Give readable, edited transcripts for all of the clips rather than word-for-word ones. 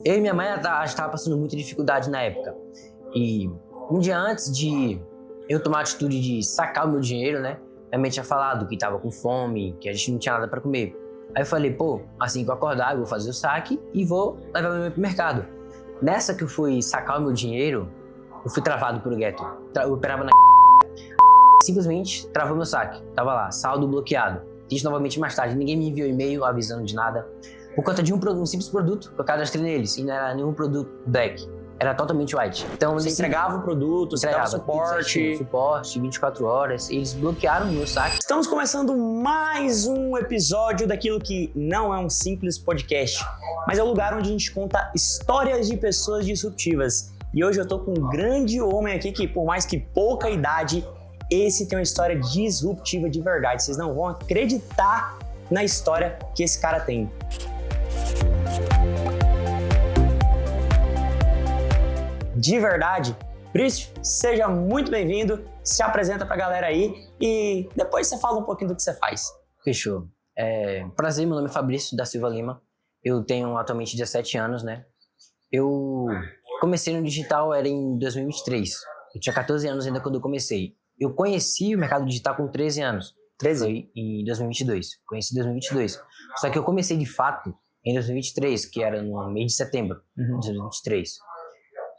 Eu e minha mãe estava passando muita dificuldade na época. E um dia antes de eu tomar a atitude de sacar o meu dinheiro, né? Minha mãe tinha falado que estava com fome, que a gente não tinha nada para comer. Aí eu falei, pô, assim que eu acordar, eu vou fazer o saque e vou levar minha mãe pro mercado. Nessa que eu fui sacar o meu dinheiro, eu fui travado pelo ghetto. Eu operava na simplesmente travou meu saque. Tava lá, saldo bloqueado. Fiz novamente mais tarde, ninguém me enviou e-mail avisando de nada. Por conta de um simples produto que eu cadastrei neles. E não era nenhum produto black. Era totalmente white. Então, você entregava o produto, você dava suporte, 24 horas. Eles bloquearam o meu saque. Estamos começando mais um episódio daquilo que não é um simples podcast, mas é o lugar onde a gente conta histórias de pessoas disruptivas. E hoje eu tô com um grande homem aqui que, por mais que pouca idade, esse tem uma história disruptiva de verdade. Vocês não vão acreditar na história que esse cara tem. De verdade. Prício, seja muito bem-vindo, se apresenta pra galera aí e depois você fala um pouquinho do que você faz. Fechou. Prazer, meu nome é Fabrício da Silva Lima. Eu tenho atualmente 17 anos, né? Eu comecei no digital era em 2023. Eu tinha 14 anos ainda quando eu comecei. Eu conheci o mercado digital com 13 anos. 13? Foi em 2022. Conheci em 2022. Só que eu comecei de fato em 2023, que era no mês de setembro de 2023.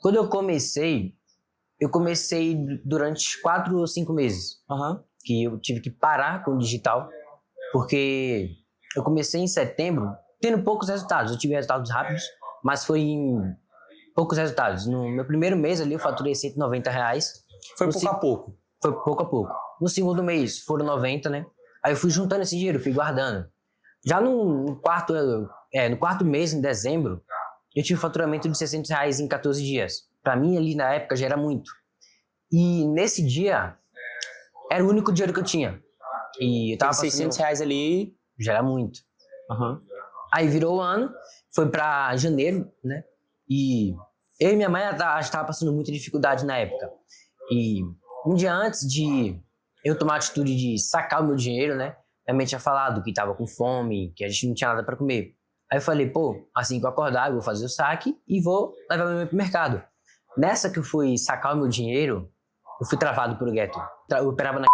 Quando eu comecei durante 4 ou 5 meses. Que eu tive que parar com o digital, porque eu comecei em setembro tendo poucos resultados. Eu tive resultados rápidos, mas foi em poucos resultados. No meu primeiro mês ali eu faturei R$190. Foi pouco a pouco? Foi pouco a pouco. No segundo mês foram 90, né? Aí eu fui juntando esse dinheiro, fui guardando. Já no quarto mês, em dezembro, eu tive faturamento de R$600 em 14 dias. Pra mim, ali na época, já era muito. E nesse dia, era o único dinheiro que eu tinha. E eu tava passando... R$600 ali... Já era muito. Aí virou o ano, foi pra janeiro, né? E eu e minha mãe estava passando muita dificuldade na época. E um dia antes de eu tomar a atitude de sacar o meu dinheiro, né? Minha mãe tinha falado que tava com fome, que a gente não tinha nada pra comer. Aí eu falei, pô, assim que eu acordar, eu vou fazer o saque e vou levar minha mãe pro mercado. Nessa que eu fui sacar o meu dinheiro, eu fui travado pelo ghetto. Eu operava na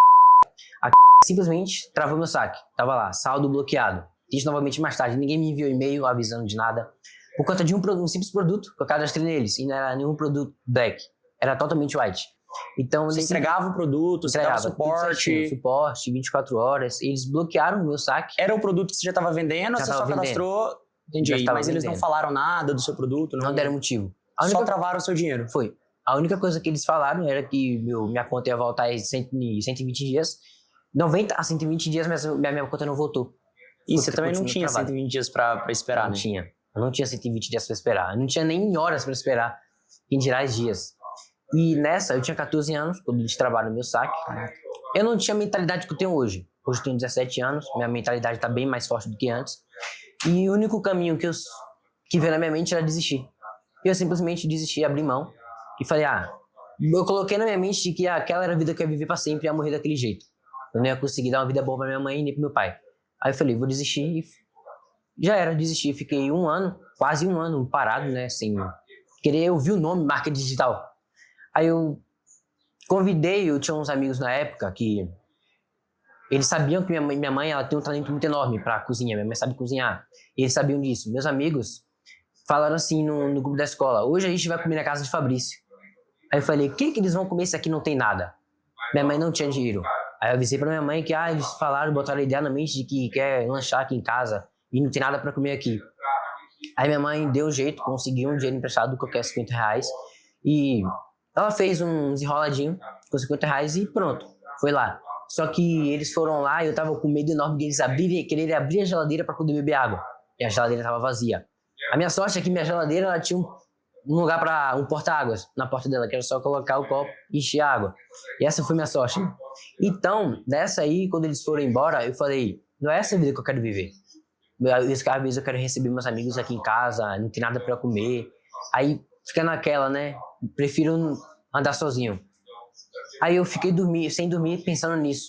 simplesmente travou meu saque. Tava lá, saldo bloqueado. Fiz novamente mais tarde, ninguém me enviou e-mail avisando de nada. Por conta de um simples produto que eu cadastrei neles. E não era nenhum produto black. Era totalmente white. Então, você entregava o produto, você dava suporte, 24 horas. E eles bloquearam o meu saque. Era o produto que você já estava vendendo, você só cadastrou... Entendi, mas eles não falaram nada do seu produto? Não deram motivo. Só travaram o seu dinheiro? Foi. A única coisa que eles falaram era que minha conta ia voltar em 120 dias. 90 a 120 dias, mas minha conta não voltou. E você também não tinha 120 dias pra esperar, não, né? Não tinha. Eu não tinha 120 dias pra esperar. Eu não tinha nem horas pra esperar. Quem dirá as dias. E nessa, eu tinha 14 anos, quando eles trabalham no meu saque. Eu não tinha a mentalidade que eu tenho hoje. Hoje eu tenho 17 anos, minha mentalidade tá bem mais forte do que antes. E o único caminho que veio na minha mente era desistir. Eu simplesmente desisti, abri mão. E falei, eu coloquei na minha mente de que aquela era a vida que eu ia viver pra sempre e ia morrer daquele jeito. Eu não ia conseguir dar uma vida boa pra minha mãe nem pro meu pai. Aí eu falei, vou desistir e já era, desisti. Fiquei quase um ano parado, né, sem querer ouvir o nome marca digital. Aí eu tinha uns amigos na época que eles sabiam que minha mãe ela tem um talento muito enorme pra cozinha, minha mãe sabe cozinhar. E eles sabiam disso. Meus amigos falaram assim no grupo da escola, hoje a gente vai comer na casa de Fabrício. Aí eu falei, o que eles vão comer se aqui não tem nada? Minha mãe não tinha dinheiro. Aí eu avisei pra minha mãe que eles botaram a ideia na mente de que quer lanchar aqui em casa e não tem nada pra comer aqui. Aí minha mãe deu um jeito, conseguiu um dinheiro emprestado, qualquer R$50. E ela fez uns enroladinhos com R$50 e pronto, foi lá. Só que eles foram lá e eu tava com medo enorme de eles quererem abrir a geladeira pra poder beber água. E a geladeira tava vazia. A minha sorte é que minha geladeira ela tinha um lugar para um porta-águas na porta dela, que era só colocar o copo e encher a água. E essa foi minha sorte. Então, dessa aí, quando eles foram embora, eu falei, não é essa vida que eu quero viver. Às vezes eu quero receber meus amigos aqui em casa, não tem nada para comer. Aí fica naquela, né? Prefiro andar sozinho. Aí eu fiquei sem dormir, pensando nisso.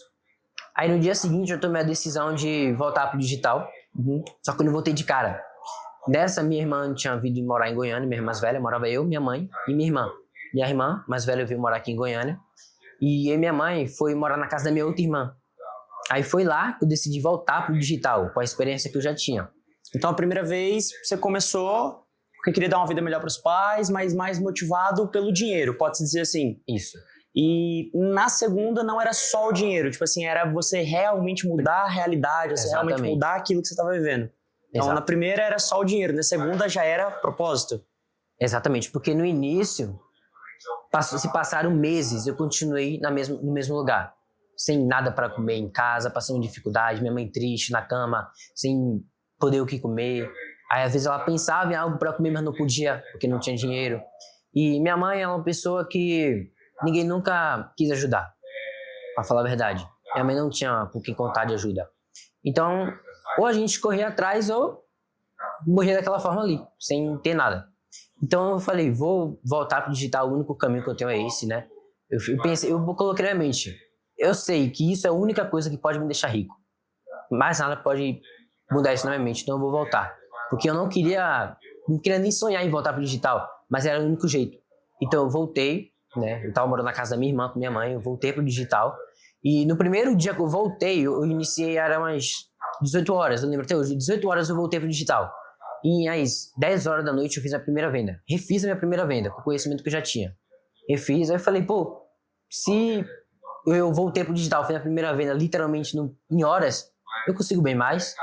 Aí no dia seguinte eu tomei a decisão de voltar pro digital. Só que eu não voltei de cara. Nessa, minha irmã tinha vindo morar em Goiânia, minha irmã mais velha, morava eu, minha mãe e minha irmã. Minha irmã mais velha veio morar aqui em Goiânia. E eu e minha mãe foi morar na casa da minha outra irmã. Aí foi lá que eu decidi voltar pro digital, com a experiência que eu já tinha. Então, a primeira vez você começou porque queria dar uma vida melhor para os pais, mas mais motivado pelo dinheiro, pode-se dizer assim. Isso. E na segunda não era só o dinheiro, tipo assim, era você realmente mudar a realidade, você realmente mudar aquilo que você estava vivendo. Então, na primeira era só o dinheiro, na segunda já era propósito. Exatamente, porque no início, se passaram meses, eu continuei no mesmo lugar, sem nada para comer em casa, passando dificuldade, minha mãe triste na cama, sem poder o que comer. Aí às vezes ela pensava em algo para comer, mas não podia, porque não tinha dinheiro. E minha mãe é uma pessoa que ninguém nunca quis ajudar, para falar a verdade. Minha mãe não tinha por que contar de ajuda. Então, ou a gente corria atrás ou morria daquela forma ali, sem ter nada. Então eu falei, vou voltar pro digital, o único caminho que eu tenho é esse, né? Eu coloquei na minha mente, eu sei que isso é a única coisa que pode me deixar rico. Mais nada pode mudar isso na minha mente, então eu vou voltar. Porque eu não queria nem sonhar em voltar pro digital, mas era o único jeito. Então eu voltei, né? Eu tava morando na casa da minha irmã com minha mãe, eu voltei pro digital. E no primeiro dia que eu voltei, eu iniciei, era umas 18 horas, eu lembro até hoje, 18 horas eu voltei pro digital. E às 10 horas da noite eu fiz a primeira venda. Refiz a minha primeira venda, com o conhecimento que eu já tinha. Refiz, aí eu falei, pô, se eu voltei pro digital, fiz a primeira venda literalmente em horas, eu consigo bem mais.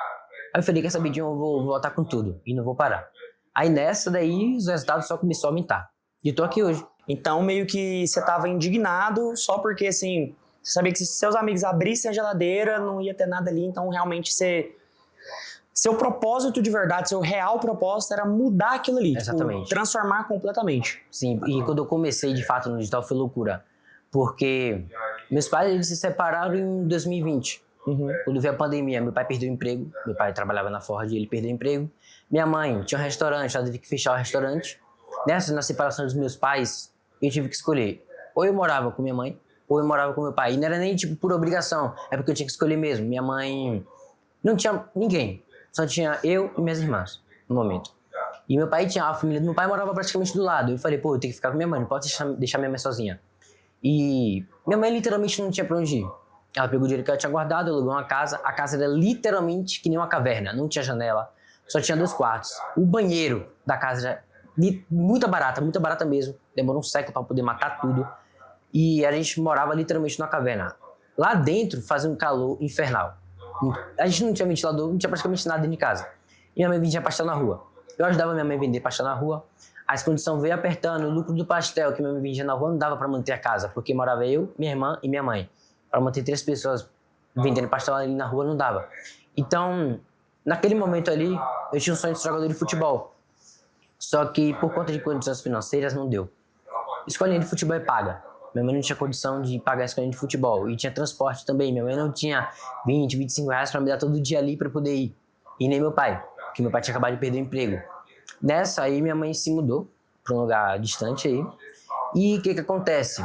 Aí eu falei, quer saber, eu vou voltar com tudo e não vou parar. Aí nessa daí, os resultados só começaram a aumentar. E eu tô aqui hoje. Então meio que você tava indignado só porque, assim, você sabia que se seus amigos abrissem a geladeira, não ia ter nada ali, então realmente seu propósito de verdade, seu real propósito era mudar aquilo ali. Exatamente. Tipo, transformar completamente. Sim, e quando eu comecei de fato no digital foi loucura. Porque meus pais eles se separaram em 2020. Quando veio a pandemia, meu pai perdeu o emprego. Meu pai trabalhava na Ford e ele perdeu o emprego. Minha mãe tinha um restaurante, ela teve que fechar o restaurante. Na separação dos meus pais, eu tive que escolher. Ou eu morava com minha mãe, ou eu morava com meu pai. E não era nem tipo por obrigação, é porque eu tinha que escolher mesmo. Minha mãe não tinha ninguém. Só tinha eu e minhas irmãs, no momento. E meu pai tinha a família do meu pai morava praticamente do lado. Eu falei, pô, eu tenho que ficar com minha mãe, não posso deixar minha mãe sozinha. E minha mãe literalmente não tinha pra onde ir. Ela pegou o dinheiro que ela tinha guardado, alugou uma casa. A casa era literalmente que nem uma caverna, não tinha janela, só tinha 2 quartos. O banheiro da casa era muito barata mesmo. Demorou um século pra poder matar tudo. E a gente morava literalmente numa caverna. Lá dentro fazia um calor infernal. A gente não tinha ventilador, não tinha praticamente nada dentro de casa. E minha mãe vendia pastel na rua. Eu ajudava minha mãe a vender pastel na rua. As condições veio apertando, o lucro do pastel que minha mãe vendia na rua não dava para manter a casa, porque morava eu, minha irmã e minha mãe. Para manter 3 pessoas vendendo pastel ali na rua não dava. Então, naquele momento ali, eu tinha um sonho de ser jogador de futebol. Só que por conta de condições financeiras não deu. Escolinha de futebol é paga. Minha mãe não tinha condição de pagar a escolinha de futebol. E tinha transporte também. Minha mãe não tinha 20, 25 reais para me dar todo dia ali para poder ir. E nem meu pai, porque meu pai tinha acabado de perder o emprego. Nessa aí, minha mãe se mudou para um lugar distante aí. E o que acontece?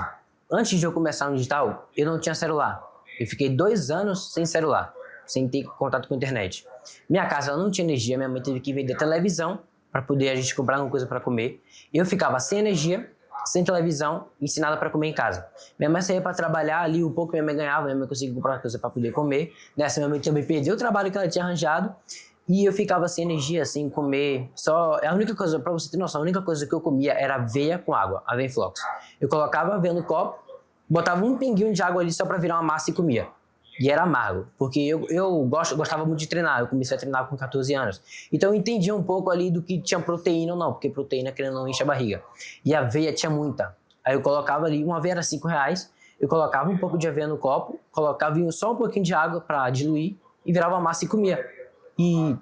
Antes de eu começar no digital, eu não tinha celular. Eu fiquei 2 anos sem celular, sem ter contato com a internet. Minha casa não tinha energia, minha mãe teve que vender televisão para poder a gente comprar alguma coisa para comer. Eu ficava sem energia, sem televisão e sem nada para comer em casa. Minha mãe saía para trabalhar ali, o pouco que minha mãe ganhava, minha mãe conseguia comprar uma coisa para poder comer. Nessa, minha mãe também perdeu o trabalho que ela tinha arranjado e eu ficava sem energia, sem comer. A única coisa, para você ter noção, a única coisa que eu comia era aveia com água, aveia em flocos. Eu colocava aveia no copo, botava um pinguinho de água ali só para virar uma massa e comia. E era amargo, porque eu gostava muito de treinar, eu comecei a treinar com 14 anos. Então eu entendia um pouco ali do que tinha proteína ou não, porque proteína, querendo ou não, enche a barriga. E a aveia tinha muita. Aí eu colocava ali, uma aveia era 5 reais, eu colocava um pouco de aveia no copo, colocava só um pouquinho de água para diluir e virava massa e comia. E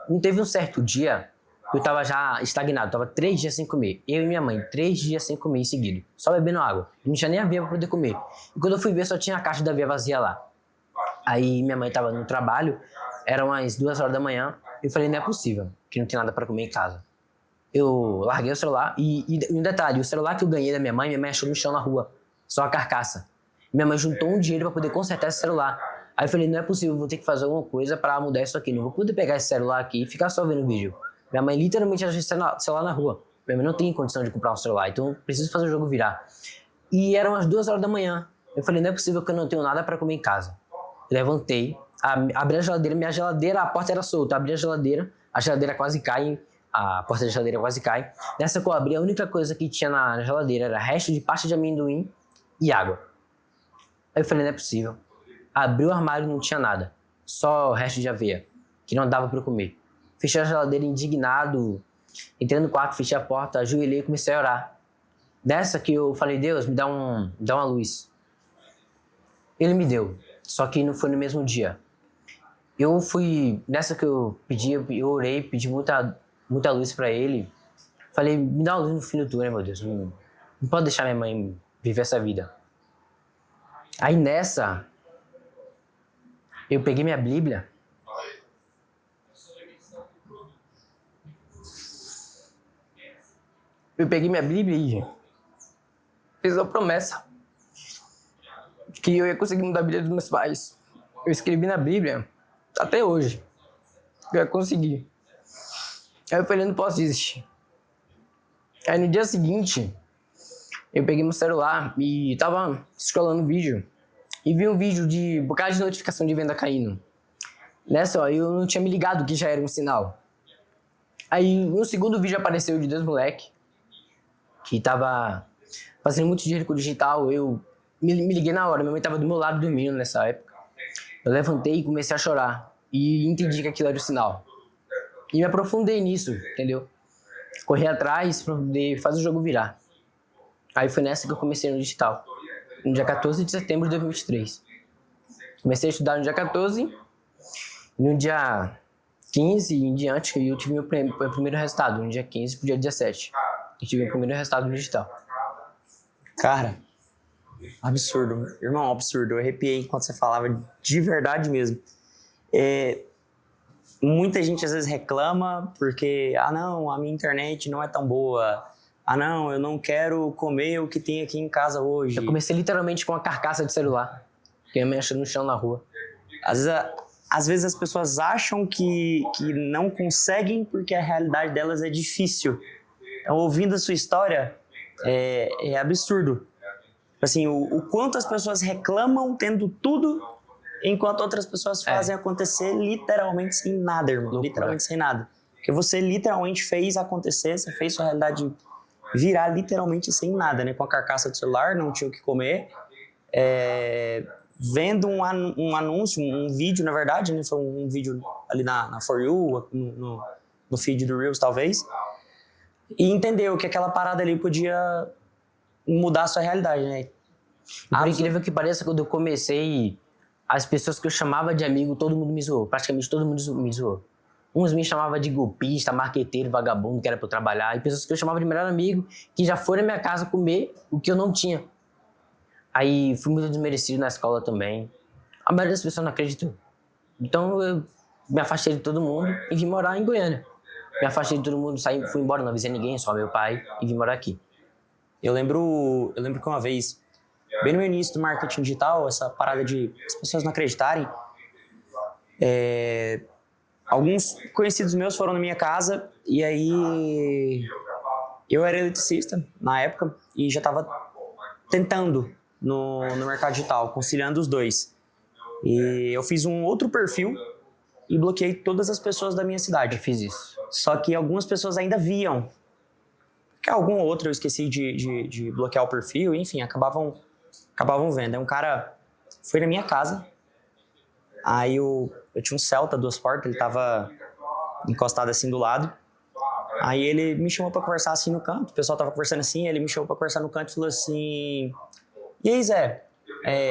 não teve um certo dia que eu tava já estagnado, tava 3 dias sem comer. Eu e minha mãe, 3 dias sem comer em seguida, só bebendo água. Não tinha nem aveia para poder comer. E quando eu fui ver, só tinha a caixa da aveia vazia lá. Aí minha mãe tava no trabalho, eram umas 2 horas da manhã, eu falei, não é possível, que não tem nada para comer em casa. Eu larguei o celular e um detalhe, o celular que eu ganhei da minha mãe achou no chão na rua, só a carcaça. Minha mãe juntou um dinheiro para poder consertar esse celular. Aí eu falei, não é possível, vou ter que fazer alguma coisa para mudar isso aqui, não vou poder pegar esse celular aqui e ficar só vendo vídeo. Minha mãe literalmente acha celular na rua. Minha mãe não tem condição de comprar um celular, então eu preciso fazer o jogo virar. E eram as 2 horas da manhã. Eu falei, não é possível que eu não tenho nada para comer em casa. Eu levantei, abri a geladeira, minha geladeira, a porta era solta. Abri a geladeira quase cai, a porta da geladeira quase cai. Nessa que eu abri, a única coisa que tinha na geladeira era resto de pasta de amendoim e água. Aí eu falei, não é possível. Abri o armário e não tinha nada. Só o resto de aveia, que não dava para eu comer. Fechei a geladeira indignado, entrei no quarto, fechei a porta, ajoelhei e comecei a orar. Nessa que eu falei, Deus, me dá uma luz. Ele me deu, só que não foi no mesmo dia. Nessa que eu pedi, eu orei, pedi muita luz pra ele. Falei, me dá uma luz no fim do túnel, meu Deus. Não pode deixar minha mãe viver essa vida. Aí nessa, eu peguei minha Bíblia. E fiz uma promessa que eu ia conseguir mudar a vida dos meus pais. Eu escrevi na Bíblia, até hoje, que eu ia conseguir. Aí eu falei, não posso desistir. Aí no dia seguinte, eu peguei meu celular e tava scrollando vídeo. E vi um vídeo de um bocado de notificação de venda caindo. Nessa, ó, eu não tinha me ligado que já era um sinal. Aí no segundo vídeo apareceu de 2 moleque que tava fazendo muito dinheiro com o digital. Eu me liguei na hora, minha mãe tava do meu lado dormindo nessa época. Eu levantei e comecei a chorar. E entendi que aquilo era o sinal. E me aprofundei nisso, entendeu? Corri atrás pra poder fazer o jogo virar. Aí foi nessa que eu comecei no digital. No dia 14 de setembro de 2023. Comecei a estudar no dia 14. No dia 15 em diante, eu tive meu primeiro resultado. No dia 15 pro dia 17. Eu tive meu primeiro resultado no digital. Cara, absurdo. Irmão, absurdo. Eu arrepiei enquanto você falava, de verdade mesmo. Muita gente às vezes reclama porque, não, a minha internet não é tão boa. Não, eu não quero comer o que tem aqui em casa hoje. Eu comecei literalmente com uma carcaça de celular, que eu me achando no chão na rua. Às vezes as pessoas acham que não conseguem porque a realidade delas é difícil. Então, ouvindo a sua história, é absurdo. Assim, o quanto as pessoas reclamam tendo tudo, enquanto outras pessoas fazem acontecer literalmente sem nada, irmão. Loucura. Literalmente sem nada. Porque você literalmente fez acontecer, você fez sua realidade virar literalmente sem nada, né? Com a carcaça do celular, não tinha o que comer. Vendo um anúncio, um vídeo, na verdade, né? Foi um vídeo ali na For You, no feed do Reels, talvez. E entendeu que aquela parada ali podia mudar a sua realidade, né? Por incrível que pareça, quando eu comecei, as pessoas que eu chamava de amigo, todo mundo me zoou. Praticamente todo mundo me zoou. Uns me chamavam de golpista, marqueteiro, vagabundo, que era pra eu trabalhar. E pessoas que eu chamava de melhor amigo, que já foram na minha casa comer o que eu não tinha. Aí fui muito desmerecido na escola também. A maioria das pessoas não acreditou. Então eu me afastei de todo mundo e vim morar em Goiânia. Me afastei de todo mundo, fui embora, não avisei ninguém, só meu pai, e vim morar aqui. Eu lembro que uma vez, bem no início do marketing digital, essa parada de as pessoas não acreditarem, alguns conhecidos meus foram na minha casa e aí eu era eletricista na época e já estava tentando no mercado digital, conciliando os dois. E eu fiz um outro perfil e bloqueei todas as pessoas da minha cidade. Eu fiz isso. Só que algumas pessoas ainda viam. Que algum outro eu esqueci de bloquear o perfil, enfim, acabavam vendo. Aí um cara foi na minha casa, aí eu tinha um Celta 2 portas, ele tava encostado assim do lado. Aí ele me chamou pra conversar assim no canto, o pessoal tava conversando assim, ele me chamou pra conversar no canto e falou assim: e aí, Zé,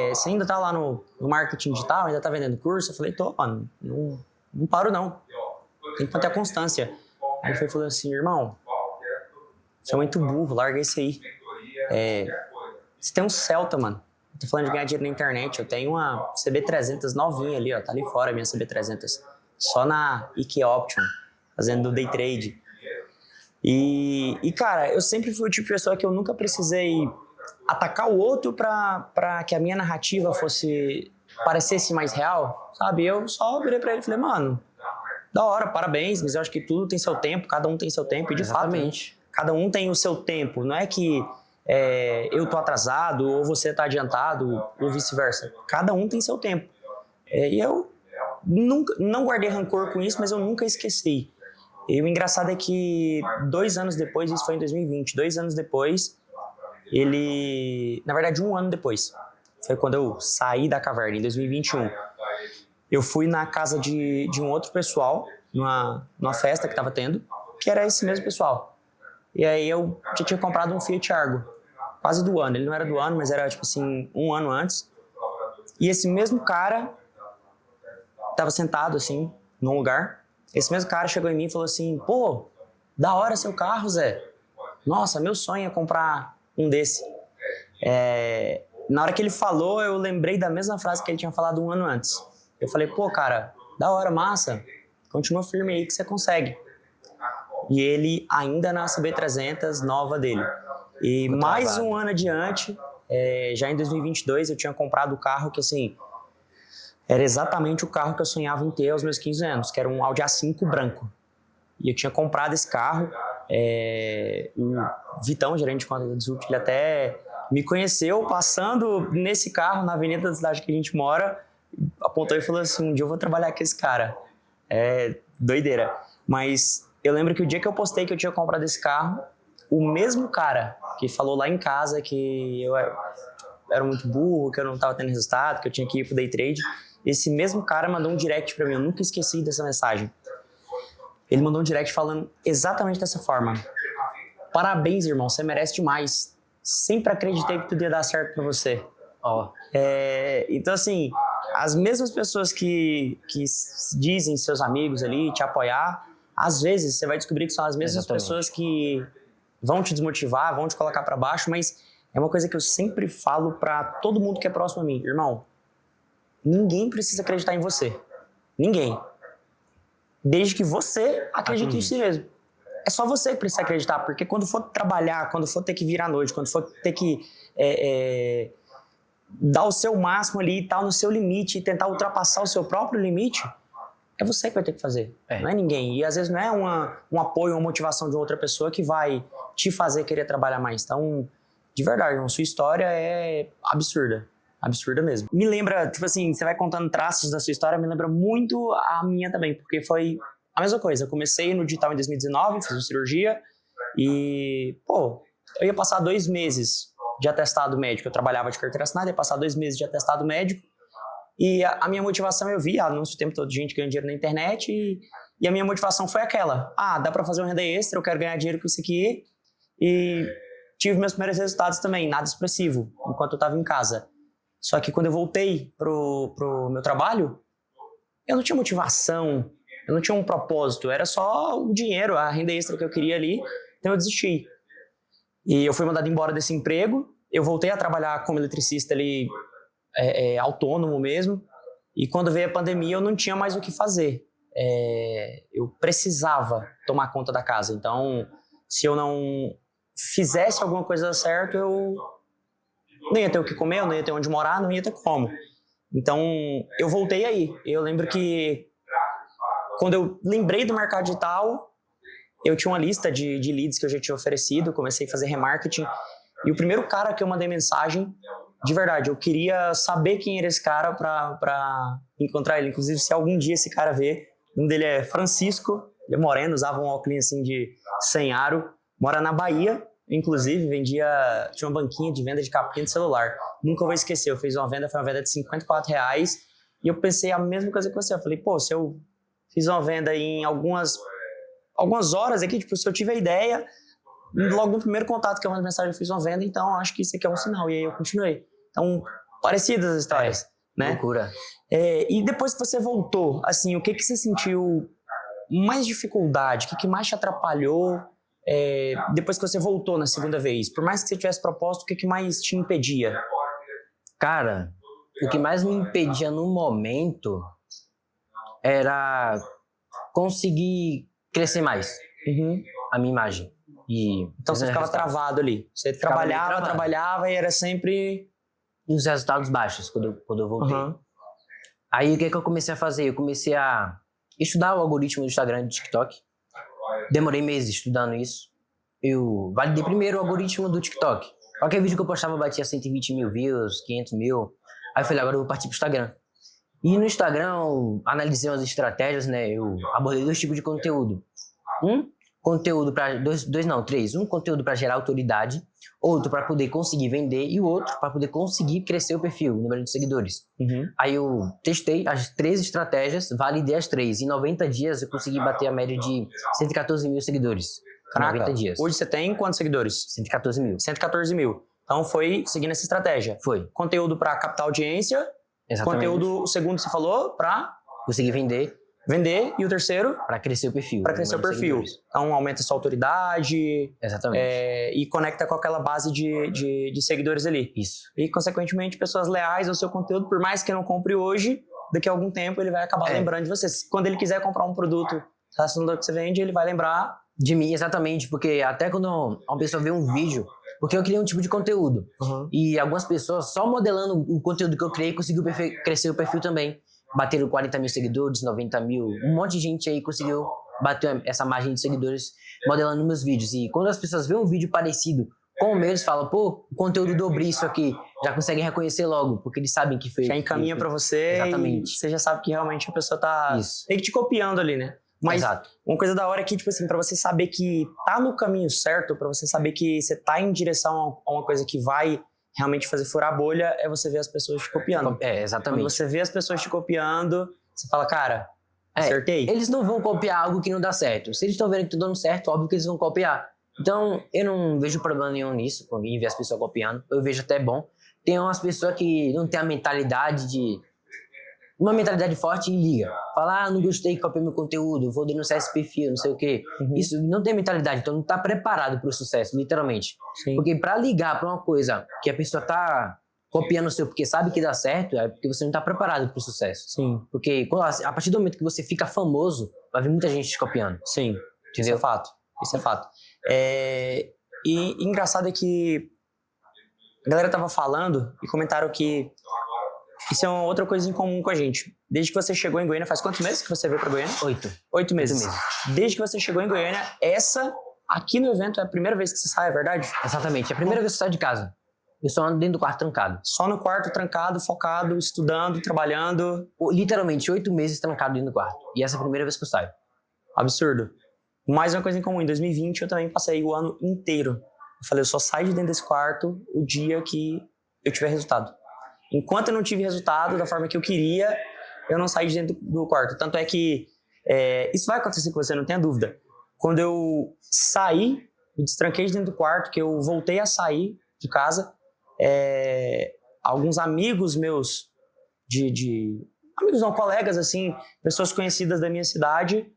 você ainda tá lá no marketing digital, ainda tá vendendo curso? Eu falei, tô, mano, não paro não, tem que manter a constância. Aí ele falou assim: irmão, você é muito burro, larga isso aí. Você tem um Celta, mano. Eu tô falando de ganhar dinheiro na internet. Eu tenho uma CB300 novinha ali, ó. Tá ali fora a minha CB300. Só na IK Option, fazendo day trade. E, cara, eu sempre fui o tipo de pessoa que eu nunca precisei atacar o outro pra que a minha narrativa parecesse mais real, sabe? Eu só virei pra ele e falei, mano, Da hora, parabéns, mas eu acho que tudo tem seu tempo, cada um tem seu tempo, e de Exatamente. fato, cada um tem o seu tempo. Não é que eu tô atrasado, ou você tá adiantado, ou vice-versa. Cada um tem seu tempo. E eu não guardei rancor com isso, mas eu nunca esqueci. E o engraçado é que 2 anos depois, isso foi em 2020, 2 anos depois, na verdade 1 ano depois, foi quando eu saí da caverna, em 2021. Eu fui na casa de um outro pessoal, numa festa que estava tendo, que era esse mesmo pessoal. E aí eu já tinha comprado um Fiat Argo, quase do ano. Ele não era do ano, mas era tipo assim, 1 ano antes. E esse mesmo cara estava sentado assim, num lugar. Esse mesmo cara chegou em mim e falou assim: pô, da hora seu carro, Zé. Nossa, meu sonho é comprar um desse. Na hora que ele falou, eu lembrei da mesma frase que ele tinha falado 1 ano antes. Eu falei: pô, cara, da hora, massa. Continua firme aí que você consegue. E ele ainda na CB300 nova dele. E mais 1 ano adiante, já em 2022, eu tinha comprado o carro que, assim, era exatamente o carro que eu sonhava em ter aos meus 15 anos, que era um Audi A5 branco. E eu tinha comprado esse carro. O Vitão, gerente de conta da Disrupt, ele até me conheceu passando nesse carro na avenida da cidade que a gente mora, apontou e falou assim: um dia eu vou trabalhar com esse cara. Doideira. Mas eu lembro que o dia que eu postei que eu tinha comprado esse carro, o mesmo cara que falou lá em casa que eu era muito burro, que eu não estava tendo resultado, que eu tinha que ir pro day trade, esse mesmo cara mandou um direct para mim. Eu nunca esqueci dessa mensagem. Ele mandou um direct falando exatamente dessa forma: parabéns, irmão, você merece demais. Sempre acreditei que tudo ia dar certo para você. Então, assim, as mesmas pessoas que dizem seus amigos ali, te apoiar, às vezes você vai descobrir que são as mesmas pessoas que vão te desmotivar, vão te colocar para baixo, mas é uma coisa que eu sempre falo para todo mundo que é próximo a mim: irmão, ninguém precisa acreditar em você. Ninguém. Desde que você acredite em si mesmo. É só você que precisa acreditar, porque quando for trabalhar, quando for ter que vir à noite, quando for ter que dar o seu máximo ali e tal, no seu limite, e tentar ultrapassar o seu próprio limite, é você que vai ter que fazer, não é ninguém. E às vezes não é um apoio, uma motivação de outra pessoa que vai te fazer querer trabalhar mais. Então, de verdade, irmão, sua história é absurda. Absurda mesmo. Me lembra, tipo assim, você vai contando traços da sua história, me lembra muito a minha também, porque foi a mesma coisa. Eu comecei no digital em 2019, fiz uma cirurgia e, pô, eu ia passar 2 meses de atestado médico. Eu trabalhava de carteira assinada, ia passar 2 meses de atestado médico. E a minha motivação, eu vi anúncio o tempo todo de gente ganhando dinheiro na internet e a minha motivação foi aquela: dá pra fazer uma renda extra, eu quero ganhar dinheiro com isso aqui. E tive meus primeiros resultados também, nada expressivo, enquanto eu tava em casa. Só que quando eu voltei pro meu trabalho, eu não tinha motivação, eu não tinha um propósito, era só o dinheiro, a renda extra que eu queria ali, então eu desisti. E eu fui mandado embora desse emprego, eu voltei a trabalhar como eletricista ali, autônomo mesmo, e quando veio a pandemia eu não tinha mais o que fazer. Eu precisava tomar conta da casa, então se eu não fizesse alguma coisa certa, eu não ia ter o que comer, eu não ia ter onde morar, não ia ter como. Então, eu voltei aí. Eu lembro que quando eu lembrei do mercado digital, eu tinha uma lista de leads que eu já tinha oferecido, comecei a fazer remarketing. E o primeiro cara que eu mandei mensagem, de verdade, eu queria saber quem era esse cara pra encontrar ele. Inclusive, se algum dia esse cara ver, o nome dele é Francisco, ele é moreno, usava um óculos assim de 100 aro, mora na Bahia. Inclusive, tinha uma banquinha de venda de capinha de celular. Nunca vou esquecer, eu fiz uma venda, foi uma venda de R$54, e eu pensei a mesma coisa que você. Eu falei, pô, se eu fiz uma venda em algumas horas aqui, tipo, se eu tive a ideia, logo no primeiro contato que eu mando mensagem, eu fiz uma venda, então acho que isso aqui é um sinal. E aí eu continuei. Então, parecidas as histórias, né? Loucura. E depois que você voltou, assim, o que você sentiu mais dificuldade? O que mais te atrapalhou? Depois que você voltou na segunda vez, por mais que você tivesse proposto, o que mais te impedia? Cara, o que mais me impedia no momento era conseguir crescer mais a minha imagem. Então você ficava travado ali. Você trabalhava e era sempre... E os resultados baixos quando eu voltei. Aí o que eu comecei a fazer? Eu comecei a estudar o algoritmo do Instagram e do TikTok. Demorei meses estudando isso. Eu validei primeiro o algoritmo do TikTok. Qualquer vídeo que eu postava batia 120 mil views, 500 mil. Aí eu falei, agora eu vou partir pro Instagram. E no Instagram eu analisei umas estratégias, né? Eu abordei 2 tipos de conteúdo. Conteúdo para três. Um conteúdo para gerar autoridade, outro para poder conseguir vender e o outro para poder conseguir crescer o perfil, o número de seguidores. Aí eu testei as 3 estratégias, validei as 3. Em 90 dias eu consegui bater a média de 114 mil seguidores. Caraca, 90 dias. Hoje você tem quantos seguidores? 114 mil. 114 mil. Então foi seguindo essa estratégia. Foi. Conteúdo para captar audiência. Exatamente. Conteúdo, o segundo você falou, para conseguir vender. E o terceiro? Para crescer o perfil. Para crescer o perfil. Então aumenta a sua autoridade. Exatamente. E conecta com aquela base de seguidores ali. Isso. E, consequentemente, pessoas leais ao seu conteúdo, por mais que não compre hoje, daqui a algum tempo ele vai acabar lembrando de você. Quando ele quiser comprar um produto relacionado ao que você vende, ele vai lembrar de mim, exatamente. Porque até quando uma pessoa vê um vídeo, porque eu criei um tipo de conteúdo. E algumas pessoas, só modelando o conteúdo que eu criei, conseguiu crescer o perfil também. Bateram 40 mil seguidores, 90 mil. Um monte de gente aí conseguiu bater essa margem de seguidores modelando meus vídeos. E quando as pessoas veem um vídeo parecido com o meu, eles falam, pô, o conteúdo dobrou isso aqui. Já conseguem reconhecer logo, porque eles sabem que foi. Já encaminha pra você. Exatamente. E você já sabe que realmente a pessoa tá meio que te copiando ali, né? Mas exato. Uma coisa da hora é que, tipo assim, pra você saber que tá no caminho certo, pra você saber que você tá em direção a uma coisa que vai realmente fazer furar a bolha, é você ver as pessoas te copiando. Exatamente. Quando você vê as pessoas te copiando, você fala, cara, acertei. Eles não vão copiar algo que não dá certo. Se eles estão vendo que tá dando certo, óbvio que eles vão copiar. Então, eu não vejo problema nenhum nisso, em ver as pessoas copiando. Eu vejo até bom. Tem umas pessoas que não têm a mentalidade de... Uma mentalidade forte e liga. Fala, não gostei, copiei meu conteúdo, vou denunciar esse perfil, não sei o quê. Isso não tem mentalidade, então não tá preparado pro sucesso, literalmente. Sim. Porque pra ligar pra uma coisa que a pessoa tá copiando o seu porque sabe que dá certo, é porque você não tá preparado pro sucesso. Sim. Porque a partir do momento que você fica famoso, vai vir muita gente te copiando. Sim. Entendeu? Isso é fato. E engraçado é que a galera tava falando e comentaram que isso é uma outra coisa em comum com a gente. Desde que você chegou em Goiânia, faz quantos meses que você veio pra Goiânia? 8 meses. Desde que você chegou em Goiânia, aqui no evento é a primeira vez que você sai, é verdade? Exatamente, é a primeira vez que eu saio de casa. Eu só ando dentro do quarto trancado. Só no quarto trancado, focado, estudando, trabalhando. Literalmente, 8 meses trancado dentro do quarto. E essa é a primeira vez que eu saio. Absurdo. Mais uma coisa em comum, em 2020 eu também passei o ano inteiro. Eu falei, eu só saio de dentro desse quarto o dia que eu tiver resultado. Enquanto eu não tive resultado da forma que eu queria, eu não saí de dentro do quarto. Tanto é que isso vai acontecer com você, não tenha dúvida. Quando eu saí, me destranquei de dentro do quarto, que eu voltei a sair de casa, alguns amigos meus, amigos não, colegas, assim, pessoas conhecidas da minha cidade,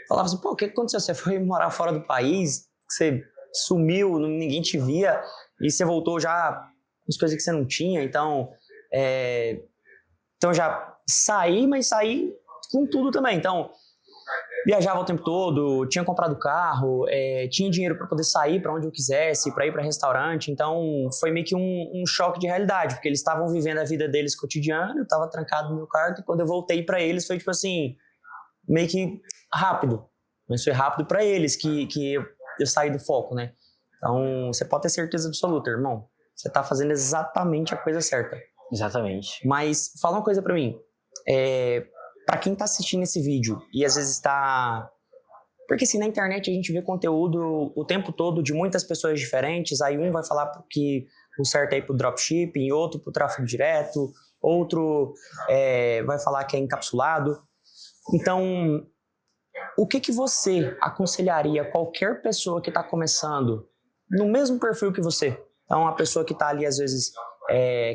falavam assim, pô, o que aconteceu? Você foi morar fora do país? Você sumiu, ninguém te via, e você voltou já com as coisas que você não tinha, então já saí, mas saí com tudo também. Então, viajava o tempo todo, tinha comprado carro, tinha dinheiro para poder sair para onde eu quisesse, para ir para restaurante. Então, foi meio que um choque de realidade, porque eles estavam vivendo a vida deles cotidiana, eu estava trancado no meu quarto, e quando eu voltei para eles foi tipo assim, meio que rápido. Mas foi rápido para eles que eu saí do foco, né? Então, você pode ter certeza absoluta, irmão. Você tá fazendo exatamente a coisa certa. Exatamente. Mas fala uma coisa pra mim. Pra quem tá assistindo esse vídeo e às vezes tá... Porque assim, na internet a gente vê conteúdo o tempo todo de muitas pessoas diferentes. Aí um vai falar que o certo é ir pro dropshipping, outro pro tráfego direto, outro vai falar que é encapsulado. Então, o que você aconselharia qualquer pessoa que tá começando no mesmo perfil que você? Então, uma pessoa que está ali, às vezes,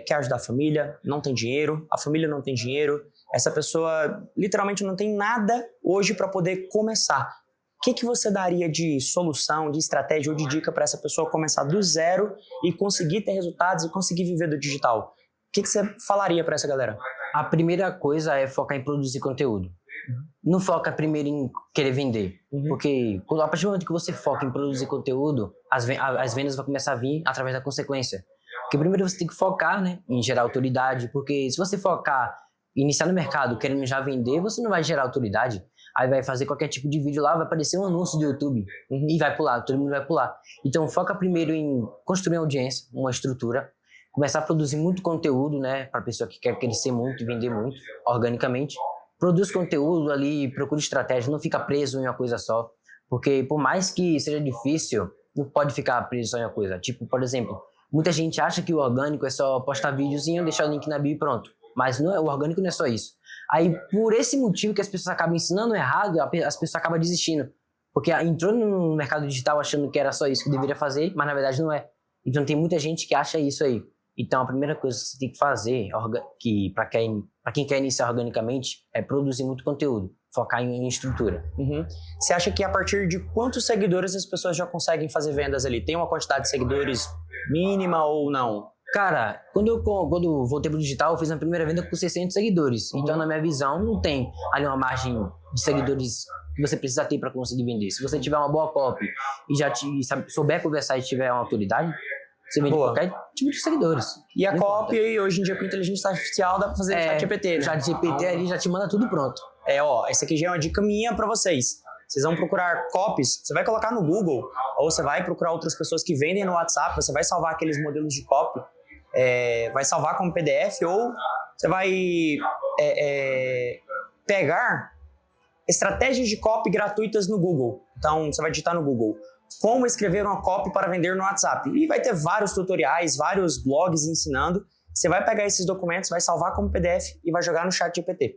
quer ajudar a família, não tem dinheiro, a família não tem dinheiro, essa pessoa literalmente não tem nada hoje para poder começar. O que você daria de solução, de estratégia ou de dica para essa pessoa começar do zero e conseguir ter resultados e conseguir viver do digital? O que você falaria para essa galera? A primeira coisa é focar em produzir conteúdo. Não foca primeiro em querer vender. Porque a partir do momento que você foca em produzir conteúdo, as vendas vão começar a vir através da consequência. Porque primeiro você tem que focar, né, em gerar autoridade. Porque se você focar iniciar no mercado querendo já vender, você não vai gerar autoridade. Aí vai fazer qualquer tipo de vídeo lá, vai aparecer um anúncio do YouTube e vai pular, todo mundo vai pular. Então foca primeiro em construir uma audiência, uma estrutura, começar a produzir muito conteúdo, né, para pessoa que quer crescer muito e vender muito organicamente. Produz conteúdo ali, procura estratégia, não fica preso em uma coisa só, porque por mais que seja difícil, não pode ficar preso só em uma coisa. Tipo, por exemplo, muita gente acha que o orgânico é só postar videozinho, deixar o link na bio e pronto. Mas não é, o orgânico não é só isso. Aí, por esse motivo que as pessoas acabam ensinando errado, as pessoas acabam desistindo. Porque entrou no mercado digital achando que era só isso que deveria fazer, mas na verdade não é. Então tem muita gente que acha isso aí. Então a primeira coisa que você tem que fazer, para quem quer iniciar organicamente, é produzir muito conteúdo. Focar em estrutura. Você acha que a partir de quantos seguidores as pessoas já conseguem fazer vendas ali? Tem uma quantidade de seguidores mínima ou não? Cara, quando eu voltei pro digital, eu fiz a primeira venda com 600 seguidores. Então, na minha visão, não tem ali uma margem de seguidores que você precisa ter para conseguir vender. Se você tiver uma boa copy e já souber conversar e tiver uma autoridade, você vende qualquer tipo de seguidores. E a copy, hoje em dia, com inteligência artificial, dá para fazer chat GPT, né? O chat GPT ali já te manda tudo pronto. Essa aqui já é uma dica minha para vocês. Vocês vão procurar copies, você vai colocar no Google, ou você vai procurar outras pessoas que vendem no WhatsApp, você vai salvar aqueles modelos de copy, vai salvar como PDF, ou você vai pegar estratégias de copy gratuitas no Google. Então, você vai digitar no Google como escrever uma copy para vender no WhatsApp. E vai ter vários tutoriais, vários blogs ensinando. Você vai pegar esses documentos, vai salvar como PDF e vai jogar no chat GPT.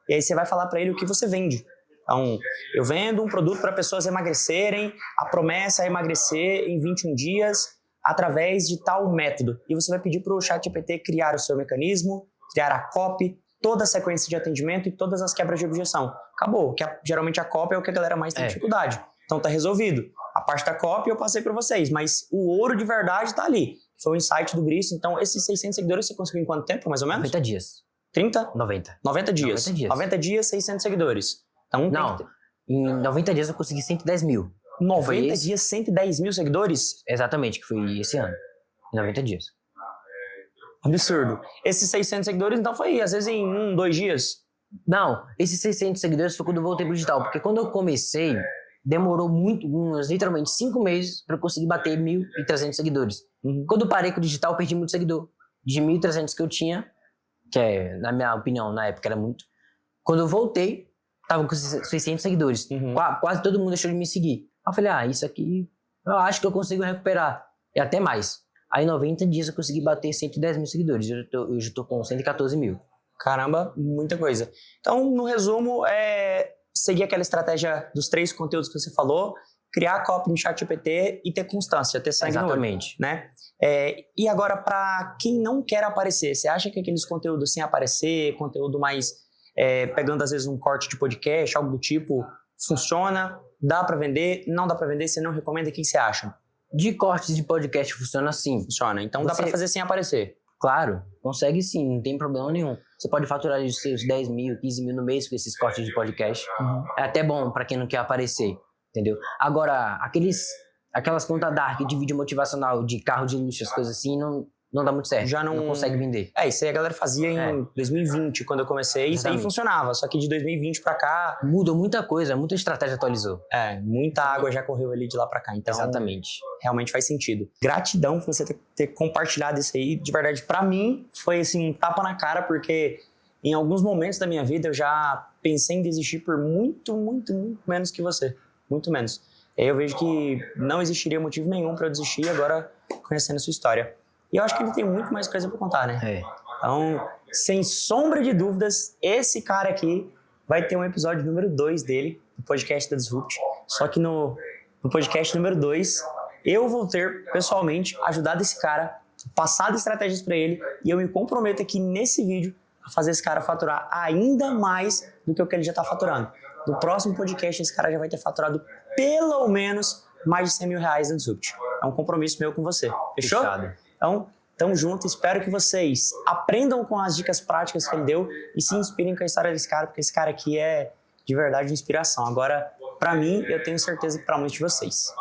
E aí você vai falar para ele o que você vende. Então, eu vendo um produto para pessoas emagrecerem, a promessa é emagrecer em 21 dias através de tal método. E você vai pedir para o ChatGPT criar o seu mecanismo, criar a copy, toda a sequência de atendimento e todas as quebras de objeção. Acabou, geralmente a copy é o que a galera mais tem dificuldade. Então tá resolvido. A parte da copy eu passei para vocês, mas o ouro de verdade tá ali. Foi o insight do Brice. Então esses 600 seguidores você conseguiu em quanto tempo, mais ou menos? 90 dias. 30? 90. 90 dias. 90 dias, 600 seguidores. Então, em 90 dias eu consegui 110 mil. 90 dias, 110 mil seguidores? Exatamente, que foi esse ano. Em 90 dias. Absurdo. Esses 600 seguidores, então foi às vezes em 2 dias? Não, esses 600 seguidores foi quando eu voltei pro digital. Porque quando eu comecei, demorou muito, literalmente 5 meses para eu conseguir bater 1.300 seguidores. Quando eu parei com o digital, eu perdi muito seguidor. De 1.300 que eu tinha, que na minha opinião, na época era muito. Quando eu voltei, tava com 600 seguidores. Quase todo mundo deixou de me seguir. Aí eu falei, isso aqui eu acho que eu consigo recuperar. E até mais. Aí em 90 dias eu consegui bater 110 mil seguidores. Hoje eu tô com 114 mil. Caramba, muita coisa. Então, no resumo, seguir aquela estratégia dos 3 conteúdos que você falou, criar a copy no ChatGPT e ter constância, ter sangue no olho, né? E agora, para quem não quer aparecer, você acha que aqueles conteúdos sem aparecer, conteúdo mais pegando às vezes um corte de podcast, algo do tipo, funciona? Dá para vender? Não dá para vender? Você não recomenda? O que você acha? De cortes de podcast funciona sim. Funciona. Então dá para fazer sem aparecer? Claro, consegue sim, não tem problema nenhum. Você pode faturar os seus 10 mil, 15 mil no mês com esses cortes de podcast. É até bom para quem não quer aparecer, entendeu? Agora, aquelas contas dark de vídeo motivacional, de carro de luxo, as coisas assim, não dá muito certo. Já não consegue vender. Isso aí a galera fazia em 2020, quando eu comecei. Exatamente. Isso aí funcionava, só que de 2020 pra cá... Mudou muita coisa, muita estratégia atualizou. Muita água já correu ali de lá pra cá. Então, exatamente. Realmente faz sentido. Gratidão por você ter compartilhado isso aí. De verdade, pra mim, foi assim, um tapa na cara, porque em alguns momentos da minha vida eu já pensei em desistir por muito, muito, muito menos que você. Muito menos. E aí eu vejo que não existiria motivo nenhum pra eu desistir agora conhecendo a sua história. E eu acho que ele tem muito mais coisa pra contar, né? Então, sem sombra de dúvidas, esse cara aqui vai ter um episódio número 2 dele, do podcast da Disrupt. Só que no podcast número 2, eu vou ter, pessoalmente, ajudado esse cara, passado estratégias pra ele, e eu me comprometo aqui nesse vídeo a fazer esse cara faturar ainda mais do que o que ele já tá faturando. No próximo podcast, esse cara já vai ter faturado pelo menos mais de 100 mil reais na Disrupt. É um compromisso meu com você. Fechou? Fechado. Então, tamo junto. Espero que vocês aprendam com as dicas práticas que ele deu e se inspirem com a história desse cara, porque esse cara aqui é de verdade inspiração. Agora, pra mim, eu tenho certeza que pra muitos de vocês.